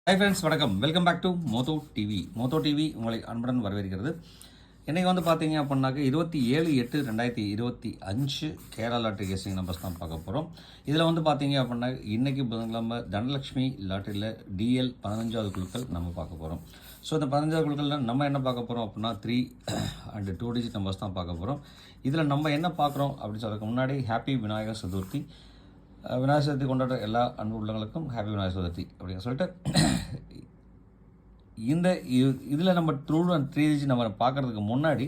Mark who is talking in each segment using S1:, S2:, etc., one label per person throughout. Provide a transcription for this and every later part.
S1: High friends, வணக்கம். Welcome back to Moto TV. Moto TV உங்களை அன்புடன் வரவேற்கிறது. இன்றைக்கி வந்து பார்த்தீங்க அப்படின்னாக்க 27/8/2025 கேரளா லாட்ரி கேசிங் நம்பர்ஸ் தான் பார்க்க போகிறோம். இதில் வந்து பார்த்தீங்க அப்படின்னா இன்றைக்கி புதன்கிழமை தனலட்சுமி லாட்டரியில் டிஎல் 15வது குழுக்கள் நம்ம பார்க்க போகிறோம். ஸோ இந்த 15வது குழுக்களில் நம்ம என்ன பார்க்க போகிறோம் அப்படின்னா 3 அண்ட் 2 டிஜிட் நம்பர்ஸ் தான் பார்க்க போகிறோம். இதில் நம்ம என்ன பார்க்குறோம் அப்படின்னு சொல்கிறதுக்கு முன்னாடி ஹாப்பி விநாயகர் சதுர்த்தி. விநாயகர் சதுர்த்தி கொண்டாடுற எல்லா அன்பு உள்ளவங்களுக்கும் ஹாப்பி விநாயகர் சதுர்த்தி அப்படின்னு சொல்லிட்டு இந்த இதில் நம்ம 3 டிஜிட் நம்ம பார்க்குறதுக்கு முன்னாடி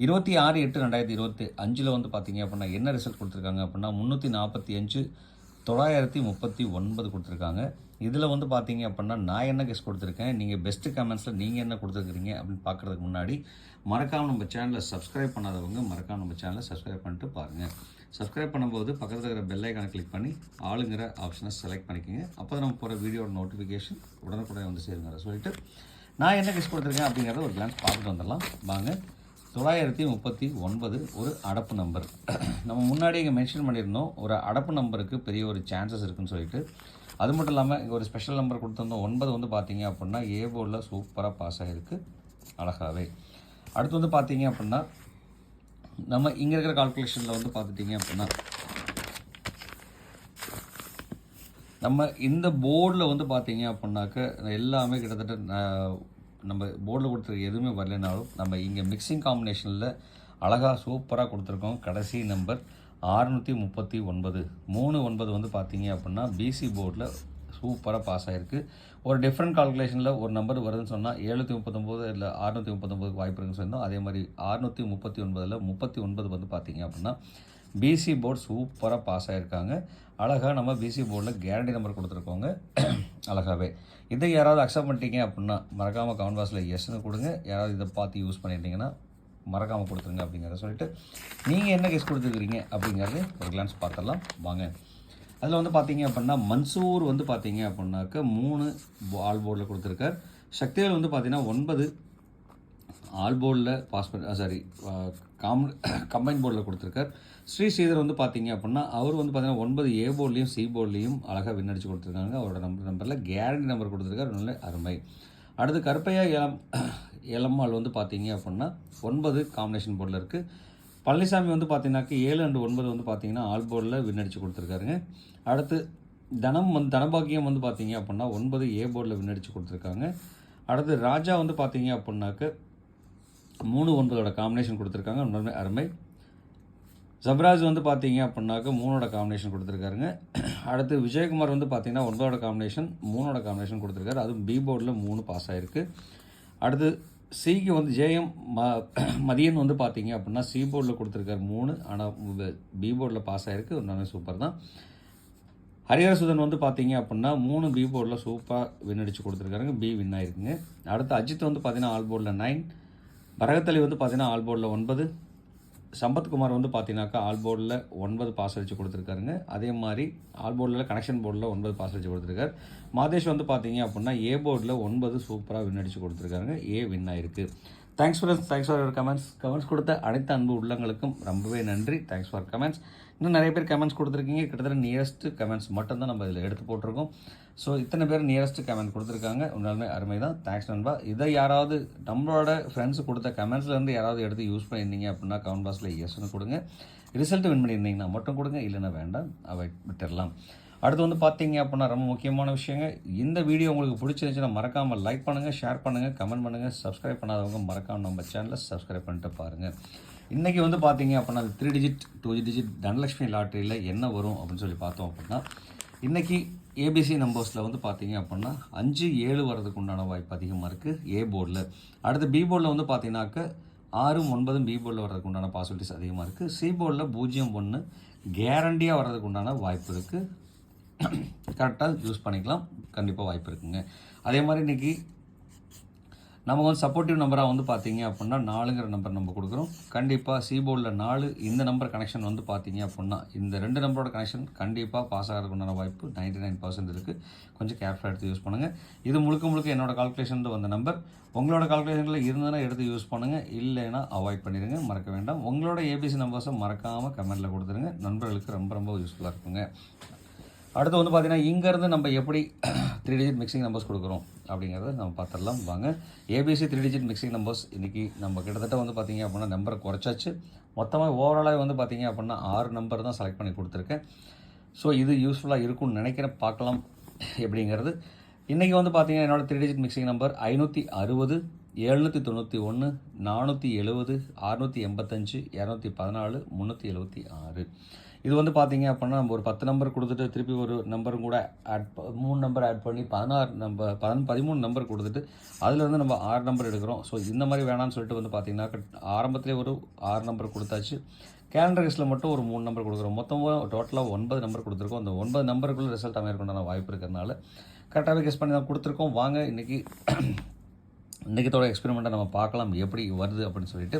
S1: 26/8/2025 வந்து பார்த்தீங்க அப்படின்னா என்ன ரிசல்ட் கொடுத்துருக்காங்க அப்படின்னா 345,939 கொடுத்துருக்காங்க. இதில் வந்து பார்த்தீங்க அப்படின்னா நான் என்ன கெஸ் கொடுத்துருக்கேன், நீங்கள் பெஸ்ட்டு கமெண்ட்ஸில் நீங்கள் என்ன கொடுத்துருக்குறீங்க அப்படின்னு பார்க்குறதுக்கு முன்னாடி மறக்காமல் நம்ம சேனலை சப்ஸ்கிரைப் பண்ணாதவங்க மறக்காமல் நம்ம சேனலை சப்ஸ்கிரைப் பண்ணிட்டு பாருங்கள். சப்ஸ்கிரைப் பண்ணும்போது பக்கத்தில் இருக்கிற பெல் ஐக்கானை கிளிக் பண்ணி ஆளுங்கிற ஆப்ஷனை செலக்ட் பண்ணிக்கோங்க. அப்போ தான் நம்ம போகிற வீடியோட நோட்டிஃபிகேஷன் உடனுக்குடன் வந்து சேருங்க. சொல்லிட்டு நான் என்ன கெஸ் கொடுத்துருக்கேன் அப்படிங்கிறத ஒரு கிளான்ஸ் பார்த்துட்டு வந்துடலாம் வாங்க. 939 ஒரு அடப்பு நம்பர். நம்ம முன்னாடி இங்கே மென்ஷன் பண்ணியிருந்தோம் ஒரு அடப்பு நம்பருக்கு பெரிய ஒரு சான்சஸ் இருக்குதுன்னு சொல்லிட்டு. அது மட்டும் இல்லாமல் இங்கே ஒரு ஸ்பெஷல் நம்பர் கொடுத்துருந்தோம் 9 வந்து பார்த்தீங்க அப்படின்னா ஏ போர்டில் சூப்பராக பாஸ் ஆகிருக்கு அழகாகவே. அடுத்து வந்து பார்த்தீங்க அப்படின்னா நம்ம இங்கே இருக்கிற கால்குலேஷனில் வந்து பார்த்துட்டிங்க அப்படின்னா நம்ம இந்த போர்டில் வந்து பார்த்தீங்க அப்படின்னாக்க எல்லாமே கிட்டத்தட்ட நம்ம போர்டில் கொடுத்துருக்க எதுவுமே வரலைனாலும் நம்ம இங்கே மிக்சிங் காம்பினேஷனில் அழகாக சூப்பராக கொடுத்துருக்கோம். கடைசி நம்பர் 639 39 வந்து பார்த்தீங்க அப்படின்னா பிசி போர்டில் சூப்பராக பாஸ் ஆகிருக்கு. ஒரு டிஃப்ரெண்ட் கால்குலேஷனில் ஒரு நம்பர் வருதுன்னு சொன்னால் 739 இல்லை 639 வாய்ப்பு இருக்குன்னு சொன்னோம். அதே மாதிரி 639 39 வந்து பார்த்தீங்க அப்படின்னா பிசி போர்டு சூப்பராக பாஸ் ஆகிருக்காங்க. அழகாக நம்ம பிசி போர்டில் கேரண்டி நம்பர் கொடுத்துருக்கோங்க அழகாகவே. இதை யாராவது அக்செப்ட் பண்ணிட்டீங்க அப்படின்னா மறக்காமல் கமெண்ட் பாக்ஸில் எஸ்ன்னு கொடுங்க. யாராவது இதை பார்த்து யூஸ் பண்ணிட்டீங்கன்னா மறக்காமல் கொடுத்துருங்க அப்படிங்கிறத சொல்லிட்டு நீங்கள் என்ன கெஸ் கொடுத்துருக்குறீங்க அப்படிங்கிறது ஒரு கிளான்ஸ் பார்த்துடலாம் வாங்க. அதில் வந்து பார்த்தீங்க அப்படின்னா மன்சூர் வந்து பார்த்தீங்க அப்படின்னாக்க 3 ஆல் போர்டில் கொடுத்துருக்கார். சக்திவேல் வந்து பார்த்தீங்கன்னா 9 ஆல் போர்டில் பாஸ் பண்ணி கம்பைன் போர்டில் கொடுத்துருக்கார். ஸ்ரீதர் வந்து பார்த்தீங்க அப்படின்னா அவர் வந்து பார்த்தீங்கன்னா 9 ஏ போர்ட்லேயும் சி போர்ட்லேயும் அழகாக விண்ணடிச்சு கொடுத்துருக்காங்க. அவரோட நம்பரில் கேரண்டி நம்பர் கொடுத்துருக்காரு. நல்ல அருமை. அடுத்து கருப்பையா ஏலம்மாள் வந்து பார்த்தீங்க அப்படின்னா 9 காம்பினேஷன் போர்டில் இருக்குது. பழனிசாமி வந்து பார்த்தீங்கன்னாக்க 7 அண்ட் 9 வந்து பார்த்தீங்கன்னா ஆல் போர்டில் விண்ணடிச்சு கொடுத்துருக்காருங்க. அடுத்து தனபாக்கியம் வந்து பார்த்தீங்க அப்படின்னா 9 ஏ போர்டில் விண்ணடிச்சு கொடுத்துருக்காங்க. அடுத்து ராஜா வந்து பார்த்தீங்க அப்படின்னாக்க 3 9 காம்பினேஷன் கொடுத்துருக்காங்க. ரொம்ப அருமை. ஜப்ராஜ் வந்து பார்த்தீங்க அப்படின்னாக்க 3 காம்பினேஷன் கொடுத்துருக்காருங்க. அடுத்து விஜயகுமார் வந்து பார்த்தீங்கன்னா 9 காம்பினேஷன் 3 காம்பினேஷன் கொடுத்துருக்காரு. அதுவும் பி போர்டில் 3 பாஸ் ஆகிருக்கு. அடுத்து சிக்கு வந்து ஜேஎம் மதியன் வந்து பார்த்தீங்க அப்படின்னா சி போர்டில் கொடுத்துருக்காரு 3, ஆனால் பி போர்டில் பாஸ் ஆகிருக்கு. ஒரு சூப்பர் தான். ஹரிஹரசுதன் வந்து பார்த்தீங்க அப்படின்னா 3 பி போர்டில் சூப்பராக விண்ணடிச்சு கொடுத்துருக்காருங்க. B win ஆகிருக்குங்க. அடுத்து அஜித் வந்து பார்த்தீங்கன்னா ஆல் போர்டில் 9, பரகத்தலி வந்து பார்த்தீங்கன்னா ஆல் போர்டில் 9, சம்பத்குமார் வந்து பார்த்தீங்கன்னாக்கா ஆல் போர்டில் 9 பாஸ் அடித்து கொடுத்துருக்காருங்க. அதே மாதிரி ஆல் போர்டில் கனெக்ஷன் போர்டில் 9 பாஸ் அடித்து கொடுத்துருக்காரு. மாதேஷ் வந்து பார்த்தீங்க அப்படின்னா ஏ போர்டில் 9 சூப்பராக வின் அடித்து கொடுத்துருக்காருங்க. ஏ வின் ஆகிருக்கு. தேங்க்ஸ் ஃபார் யுவர் கமெண்ட்ஸ் கொடுத்த அனைத்து அன்பு உள்ளங்களுக்கும் ரொம்பவே நன்றி. Thanks for comments. இன்னும் நிறைய பேர் கமெண்ட்ஸ் கொடுத்துருக்கீங்க. கிட்டத்தட்ட நியரஸ்ட் கமெண்ட்ஸ் மட்டும்தான் நம்ம இதில் எடுத்து போட்டிருக்கோம். ஸோ இத்தனை பேர் நியரஸ்ட் கமெண்ட் கொடுத்துருக்காங்க. உண்மையாலுமே அருமை தான். தேங்க்ஸ் நண்பா. இதை யாராவது நம்மளோட ஃப்ரெண்ட்ஸ் கொடுத்த கமெண்ட்ஸ்லேருந்து யாராவது எடுத்து யூஸ் பண்ணியிருந்தீங்க அப்படின்னா கமெண்ட் பாக்ஸில் எஸ்ன்னு கொடுங்க. ரிசல்ட் வின் பண்ணியிருந்தீங்கன்னா மட்டும் கொடுங்க, இல்லைன்னா வேண்டாம், அவாய்ட் விட்டுடலாம். அடுத்து வந்து பார்த்தீங்க அப்படின்னா ரொம்ப முக்கியமான விஷயங்க. இந்த வீடியோ உங்களுக்கு பிடிச்சிருந்துச்சுன்னா மறக்காமல் லைக் பண்ணுங்கள், ஷேர் பண்ணுங்கள், கமெண்ட் பண்ணுங்கள். சப்ஸ்கிரைப் பண்ணாதவங்க மறக்காமல் நம்ம சேனலை சப்ஸ்கிரைப் பண்ணிட்டு பாருங்கள். இன்றைக்கி வந்து பார்த்தீங்க அப்படின்னா 3 டிஜிட் 2 டிஜிட் தனலட்சுமி லாட்டரியில் என்ன வரும் அப்படின்னு சொல்லி பார்த்தோம் அப்படின்னா இன்றைக்கி ஏபிசி நம்பர்ஸில் வந்து பார்த்தீங்க அப்படின்னா 5 7 வரதுக்கு உண்டான வாய்ப்பு அதிகமாக இருக்குது ஏ போர்டில். அடுத்து பி போர்டில் வந்து பார்த்தீங்கன்னாக்க 6 9 பி போர்டில் வர்றதுக்கு உண்டான பாசிபிலிட்டிஸ் அதிகமாக இருக்குது. சி போர்டில் 0 1 கேரண்டியாக வர்றதுக்கு உண்டான வாய்ப்பு இருக்குது. கரெக்டாக யூஸ் பண்ணிக்கலாம், கண்டிப்பாக வாய்ப்பு இருக்குங்க. அதே மாதிரி இன்றைக்கி நம்ம வந்து சப்போர்ட்டிவ் நம்பராக வந்து பார்த்தீங்க அப்படின்னா 4ங்கிற நம்பர் நம்ம கொடுக்குறோம். கண்டிப்பாக சி போர்டில் 4 இந்த நம்பர் கனெக்ஷன் வந்து பார்த்தீங்க அப்படின்னா இந்த 2 நம்பரோட கனெக்ஷன் கண்டிப்பாக பாஸ் ஆகிறதுக்கு உண்டான வாய்ப்பு 99% இருக்குது. கொஞ்சம் கேர்ஃபுல்லாக எடுத்து யூஸ் பண்ணுங்கள். இது முழுக்க என்னோடய கால்குலேஷன் வந்த நம்பர். உங்களோட கால்குலேஷனில் இருந்ததுன்னா எடுத்து யூஸ் பண்ணுங்கள், இல்லைன்னா அவாய்ட் பண்ணிடுங்க, மறக்க வேண்டாம். உங்களோட ஏபிசி நம்பர்ஸை மறக்காமல் கமெண்ட்டில் கொடுத்துருங்க. நண்பர்களுக்கு ரொம்ப யூஸ்ஃபுல்லாக இருக்குங்க. அடுத்து வந்து பார்த்தீங்கன்னா இங்கேருந்து நம்ம எப்படி 3 டிஜிட் மிக்சிங் நம்பர்ஸ் கொடுக்குறோம் அப்படிங்கிறத நம்ம பார்த்துடலாம் வாங்க. ஏபிசி 3 டிஜிட் மிக்சிங் நம்பர்ஸ் இன்றைக்கி நம்ம கிட்டத்தட்ட வந்து பார்த்திங்க அப்படின்னா நம்பரை குறைச்சாச்சு. மொத்தமாக ஓவராலாக வந்து பார்த்திங்க அப்படின்னா 6 நம்பர் தான் செலக்ட் பண்ணி கொடுத்துருக்கேன். ஸோ இது யூஸ்ஃபுல்லாக இருக்கும்னு நினைக்கிறேன். பார்க்கலாம் எப்படிங்கிறது. இன்றைக்கி வந்து பார்த்திங்கன்னா என்னோடய 3 டிஜிட் மிக்சிங் நம்பர் 560, 791, 470, 685, 214, 376. இது வந்து பார்த்திங்க அப்படின்னா நம்ம ஒரு 10 நம்பர் கொடுத்துட்டு திருப்பி ஒரு நம்பரும் கூட 3 நம்பர் ஆட் பண்ணி 13 நம்பர் கொடுத்துட்டு அதில் நம்ம 6 நம்பர் எடுக்கிறோம். ஸோ இந்த மாதிரி வேணான்னு சொல்லிட்டு வந்து பார்த்திங்கன்னா ஆரம்பத்திலே ஒரு 6 நம்பர் கொடுத்தாச்சு. கேலண்டர் கெஸ்ட்டில் மட்டும் ஒரு 3 நம்பர் கொடுக்குறோம். மொத்தமாக டோட்டலாக 9 நம்பர் கொடுத்துருக்கோம். அந்த 9 நம்பருக்குள்ளே ரிசல்ட் அமையறதுக்குண்டான வாய்ப்பு இருக்கிறதுனால கரெக்டாகவே கெஸ் பண்ணி தான் கொடுத்துருக்கோம். வாங்க இன்றைக்கத்தோட எக்ஸ்பெரிமெண்ட்டை நம்ம பார்க்கலாம் எப்படி வருது அப்படின்னு சொல்லிட்டு.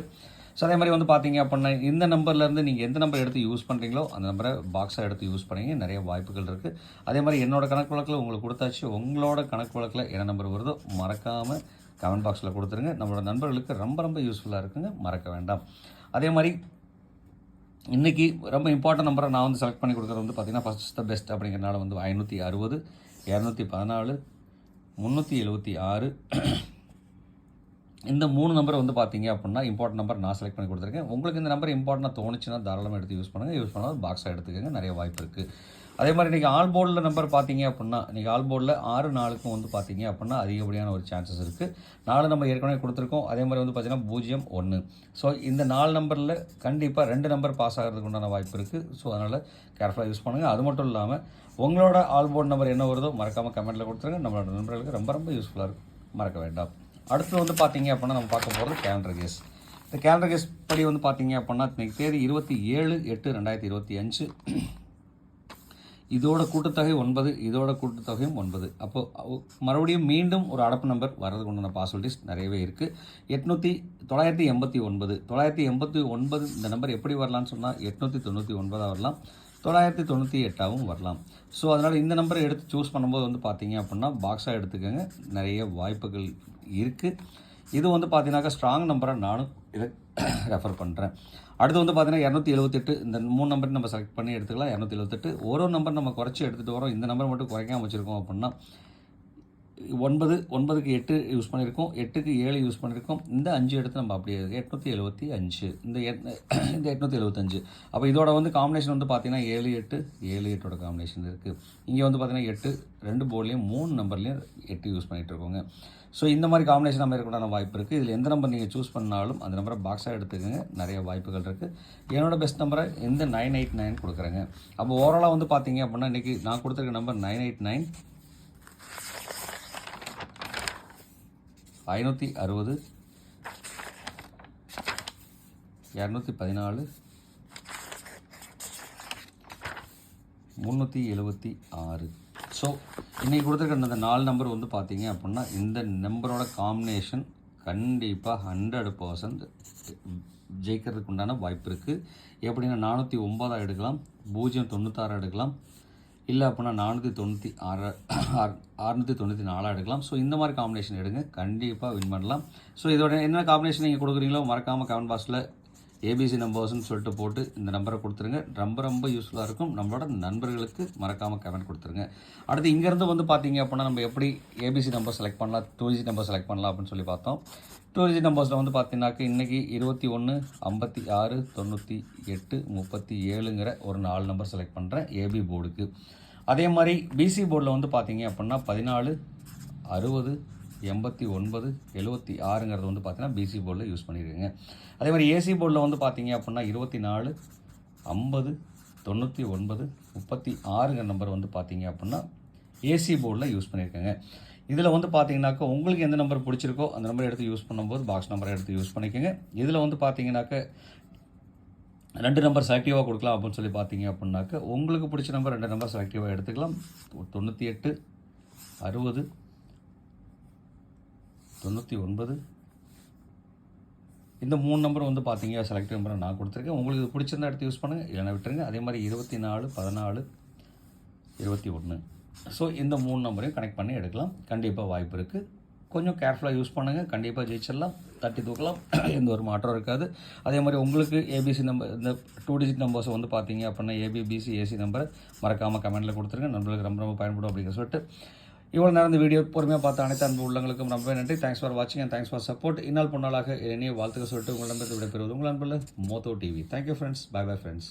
S1: ஸோ அதே மாதிரி வந்து பார்த்தீங்க அப்படின்னா இந்த நம்பர்லேருந்து நீங்கள் எந்த நம்பர் எடுத்து யூஸ் பண்ணுறீங்களோ அந்த நம்பரை பாக்ஸாக எடுத்து யூஸ் பண்ணிங்க. நிறைய வாய்ப்புகள் இருக்குது. அதே மாதிரி என்னோடய கணக்கு வழக்கில் உங்களுக்கு கொடுத்தாச்சு. உங்களோட கணக்கு வழக்கில் என்ன நம்பர் வருதோ மறக்காமல் கமெண்ட் பாக்ஸில் கொடுத்துருங்க. நம்மளோட நண்பர்களுக்கு ரொம்ப ரொம்ப யூஸ்ஃபுல்லாக இருக்குங்க, மறக்க வேண்டாம். அதே மாதிரி இன்றைக்கி ரொம்ப இம்பார்ட்டன்ட் நம்பரை நான் வந்து செலக்ட் பண்ணி கொடுக்குறது வந்து பார்த்திங்கன்னா ஃபஸ்ட் த பெஸ்ட் அப்படிங்கிறனால வந்து 560, 214, 376 இந்த 3 நம்பர் வந்து பார்த்தீங்க அப்படின்னா இம்பார்ட்டன்ட் நம்பர் நான் செலக்ட் பண்ணி கொடுத்துருக்கேன். உங்களுக்கு இந்த நம்பர் இம்பார்ட்டனாக தோணுச்சுன்னா தாராளமாக எடுத்து யூஸ் பண்ணுங்கள். யூஸ் பண்ணால் பாக்ஸாக எடுத்துக்கோங்க, நிறைய வாய்ப்பு இருக்குது. அதே மாதிரி இன்றைக்கி ஆல் போர்டில் நம்பர் பார்த்தீங்க அப்படின்னா இன்றைக்கி ஆல் போர்டில் 6 4க்கும் வந்து பார்த்தீங்க அப்படின்னா அதிகப்படியான ஒரு சான்சஸ் இருக்குது. 4 நம்ம ஏற்கனவே கொடுத்துருக்கோம். அதே மாதிரி வந்து பார்த்தீங்கன்னா 0 1. ஸோ இந்த 4 நம்பரில் கண்டிப்பாக 2 நம்பர் பாஸ் ஆகிறதுக்கு உண்டான வாய்ப்பு இருக்குது. ஸோ அதனால் கேர்ஃபுல்லாக யூஸ் பண்ணுங்கள். அது மட்டும் இல்லாமல் உங்களோட ஆல் போர்டு நம்பர் என்ன வருதோ மறக்காமல் கமெண்ட்டில் கொடுத்துருங்க. நம்மளோட நண்பர்களுக்கு ரொம்ப ரொம்ப யூஸ்ஃபுல்லாக இருக்கும், மறக்க வேண்டாம். அடுத்து வந்து பார்த்தீங்க அப்படின்னா நம்ம பார்க்க போகிறது கேலண்டர் கேஸ். இந்த கேலண்டர் கேஸ் படி வந்து பார்த்தீங்க அப்படின்னா இன்றைக்கி தேதி 27/8/2025. இதோட கூட்டுத்தொகை 9, இதோட கூட்டுத்தொகையும் 9. அப்போது மறுபடியும் மீண்டும் ஒரு அடப்பு நம்பர் வர்றதுக்கு உண்டான பாசிபிலிட்டிஸ் நிறையவே இருக்குது. 989. 989 இந்த நம்பர் எப்படி வரலான்னு சொன்னால் 899 வரலாம், 998 வரலாம். ஸோ அதனால் இந்த நம்பரை எடுத்து சூஸ் பண்ணும்போது வந்து பார்த்தீங்க அப்படின்னா பாக்ஸாக எடுத்துக்கோங்க, நிறைய வாய்ப்புகள் இருக்குது. இது வந்து பார்த்தீங்கன்னாக்கா ஸ்ட்ராங் நம்பராக நானும் இதை ரெஃபர் பண்ணுறேன். அடுத்து வந்து பார்த்தீங்கன்னா 278 இந்த 3 நம்பர் நம்ம செலக்ட் பண்ணி எடுத்துக்கலாம். 278 ஒரு நம்பர் நம்ம குறைச்சி எடுத்துகிட்டு வரோம். இந்த நம்பர் மட்டும் குறைக்காமல் வச்சுருக்கோம் அப்படின்னா 9க்கு 8 யூஸ் பண்ணியிருக்கோம், 8க்கு 7 யூஸ் பண்ணியிருக்கோம். இந்த 5 எடுத்து நம்ம அப்படியே 875 இந்த 875. அப்போ இதோட வந்து காம்பினேஷன் வந்து பார்த்தீங்கன்னா 7 8 7 8ஓட காம்பினேஷன் இருக்குது. இங்கே வந்து பார்த்தீங்கன்னா 8 2 போர்ட்லேயும் 3 நம்பர்லேயும் 8 யூஸ் பண்ணிகிட்டு இருக்கோங்க. ஸோ இந்த மாதிரி காம்பினேஷன் நம்ம இருக்கக்கூடான வாய்ப்பு இருக்குது. இதில் எந்த நம்பர் நீங்கள் சூஸ் பண்ணாலும் அந்த நம்பரை பாக்ஸாக எடுத்துக்கோங்க, நிறைய வாய்ப்புகள் இருக்குது. என்னோடய பெஸ்ட் நம்பரை இந்த 989 கொடுக்குறேங்க. அப்போ ஓவராலாக வந்து பார்த்தீங்க அப்படின்னா இன்றைக்கி நான் கொடுத்துருக்க நம்பர் 989, 560, 214, 376. ஸோ இன்றைக்கி கொடுத்துருக்க அந்த 4 நம்பர் வந்து பார்த்தீங்க அப்படின்னா இந்த நம்பரோட காம்பினேஷன் கண்டிப்பாக 100% ஜெயிக்கிறதுக்கு உண்டான வாய்ப்பு இருக்குது. எப்படின்னா 409 எடுக்கலாம், 096 எடுக்கலாம், இல்லை அப்படின்னா 694 எடுக்கலாம். ஸோ இந்த மாதிரி காம்பினேஷன் எடுங்க, கண்டிப்பாக வின் பண்ணலாம். ஸோ இதோட என்ன காம்பினேஷன் நீங்கள் கொடுக்குறீங்களோ மறக்காமல் கமெண்ட் பாக்ஸில் ஏபிசி நம்பர்ஸ்ன்னு சொல்லிட்டு போட்டு இந்த நம்பரை கொடுத்துருங்க. ரொம்ப ரொம்ப யூஸ்ஃபுல்லாக இருக்கும். நம்மளோட நண்பர்களுக்கு மறக்காமல் கமெண்ட் கொடுத்துருங்க. அடுத்து இங்கேருந்து வந்து பார்த்தீங்க அப்படின்னா நம்ம எப்படி ஏபிசி நம்பர் செலக்ட் பண்ணலாம், 2 டிஜிட் நம்பர் செலக்ட் பண்ணலாம் அப்படின்னு சொல்லி பார்த்தோம். 2 டிஜிட் நம்பர்ஸில் வந்து பார்த்தீங்கன்னாக்க இன்றைக்கி 21 56 98 37ங்கிற ஒரு 4 நம்பர் செலக்ட் பண்ணுறேன் ஏபி போர்டுக்கு. அதே மாதிரி பிசி போர்டில் வந்து பார்த்தீங்க அப்படின்னா 14 60 89 76ங்கிறது வந்து பார்த்தீங்கன்னா பிசி போர்டில் யூஸ் பண்ணியிருக்கேங்க. அதே மாதிரி ஏசி போர்டில் வந்து பார்த்தீங்க அப்படின்னா 24 50 99 36ங்கிற நம்பர் வந்து பார்த்தீங்க அப்படின்னா ஏசி போர்டில் யூஸ் பண்ணியிருக்கேங்க. இதில் வந்து பார்த்தீங்கன்னாக்கா உங்களுக்கு எந்த நம்பர் பிடிச்சிருக்கோ அந்த நம்பரை எடுத்து யூஸ் பண்ணும்போது பாக்ஸ் நம்பரை எடுத்து யூஸ் பண்ணிக்கோங்க. இதில் வந்து பார்த்தீங்கன்னாக்க 2 நம்பர் செலக்டிவாக கொடுக்கலாம் அப்படின்னு சொல்லி பார்த்தீங்க அப்படின்னாக்க உங்களுக்கு பிடிச்ச நம்பர் 2 நம்பர் செலக்டிவாக எடுத்துக்கலாம். 98 60 99 இந்த 3 நம்பர் வந்து பார்த்தீங்க செலக்டிவ் நம்பரை நான் கொடுத்துருக்கேன். உங்களுக்கு பிடிச்சிருந்தா எடுத்து யூஸ் பண்ணுங்கள், இல்லைனா விட்டுருங்க. அதே மாதிரி 24 14 21. ஸோ இந்த 3 நம்பரையும் கனெக்ட் பண்ணி எடுக்கலாம். கண்டிப்பாக வாய்ப்பு இருக்குது. கொஞ்சம் கேர்ஃபுல்லாக யூஸ் பண்ணுங்கள், கண்டிப்பாக ஜெயிச்சிடலாம், தட்டி தூக்கலாம், எந்த ஒரு மாற்றம் இருக்காது. அதே மாதிரி உங்களுக்கு ஏபிசி நம்பர் இந்த 2 டிஜிட் நம்பர்ஸ் வந்து பார்த்தீங்க அப்படின்னா ஏபிபிசி ஏசி நம்பரை மறக்காமல் கமெண்ட்டில் கொடுத்துருங்க. நம்மளுக்கு ரொம்ப ரொம்ப பயன்படும் அப்படிங்கிற சொல்லிட்டு இவ்வளோ நேரம் இந்த வீடியோ பொறுமையாக பார்த்த அனைத்து அன்பு உள்ளங்களுக்கும் ரொம்ப நன்றி. தேங்க்ஸ் ஃபார் வாட்சிங் அண்ட் தேங்க்ஸ் ஃபார் சப்போர்ட். இன்னொரு பொண்ணாளாக இனிய வாழ்த்துக்கள் சொல்லிட்டு உங்களிடமிருந்து விடைபெறுவது உங்கள் அன்புள்ள மோத்தோ TV. Thank you friends. Bye bye friends.